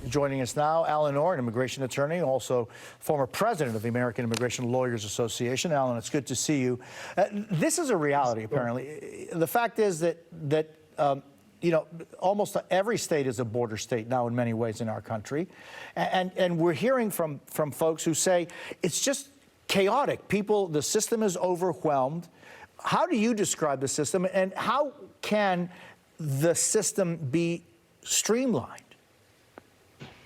Joining us now, Alan Orr, an immigration attorney, also former president of the American Immigration Lawyers Association. Alan, it's good to see you. This is a reality, apparently. The fact is that you know, almost every state is a border state now in many ways in our country. And we're hearing from folks who say it's just chaotic. People, the system is overwhelmed. How do you describe the system, and how can the system be streamlined?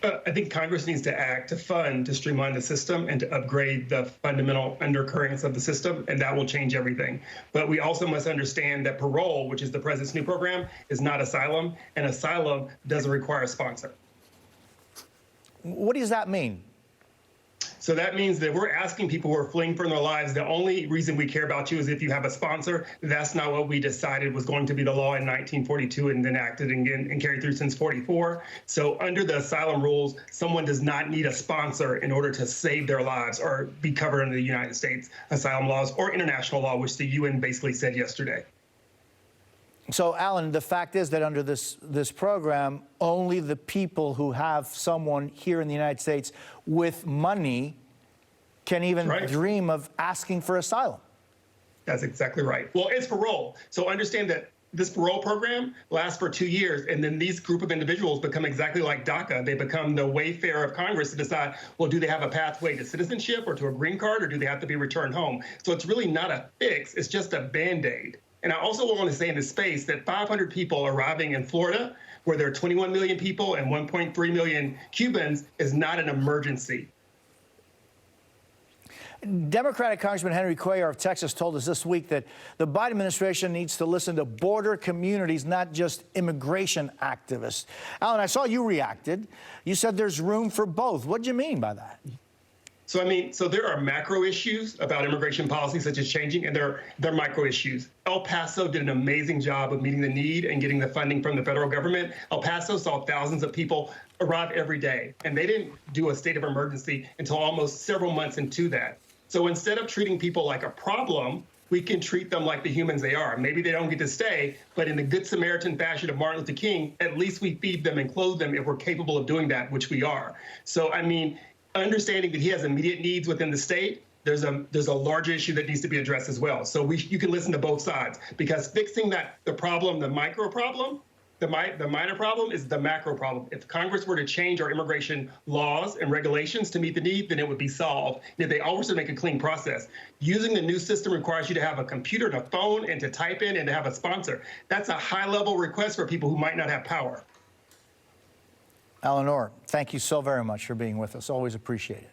I think Congress needs to act to fund, to streamline the system and to upgrade the fundamental undercurrents of the system, and that will change everything. But we also must understand that parole, which is the president's new program, is not asylum, and asylum doesn't require a sponsor. What does that mean? So that means that we're asking people who are fleeing from their lives, the only reason we care about you is if you have a sponsor. That's not what we decided was going to be the law in 1942 and then enacted and carried through since 44. So under the asylum rules, someone does not need a sponsor in order to save their lives or be covered under the United States asylum laws or international law, which the UN basically said yesterday. So, Alan, the fact is that under this program, only the people who have someone here in the United States with money can even dream of asking for asylum. That's exactly right. Well, it's parole. So understand that this parole program lasts for 2 years, and then these group of individuals become exactly like DACA. They become the wayfarer of Congress to decide, well, do they have a pathway to citizenship or to a green card, or do they have to be returned home? So it's really not a fix. It's just a Band-Aid. And I also want to say in this space that 500 people arriving in Florida, where there are 21 million people and 1.3 million Cubans, is not an emergency. Democratic Congressman Henry Cuellar of Texas told us this week that the Biden administration needs to listen to border communities, not just immigration activists. Alan, I saw you reacted. You said there's room for both. What do you mean by that? So there are macro issues about immigration policy, such as changing, and there are micro issues. El Paso did an amazing job of meeting the need and getting the funding from the federal government. El Paso saw thousands of people arrive every day, and they didn't do a state of emergency until almost several months into that. So instead of treating people like a problem, we can treat them like the humans they are. Maybe they don't get to stay, but in the Good Samaritan fashion of Martin Luther King, at least we feed them and clothe them if we're capable of doing that, which we are. So, I mean, understanding that he has immediate needs within the state, there's a larger issue that needs to be addressed as well. So you can listen to both sides, because fixing the problem, the micro problem, the minor problem is the macro problem. If Congress were to change our immigration laws and regulations to meet the need, then it would be solved. And if they also make a clean process, using the new system requires you to have a computer and a phone and to type in and to have a sponsor. That's a high-level request for people who might not have power. Alan Orr, thank you so very much for being with us. Always appreciate it.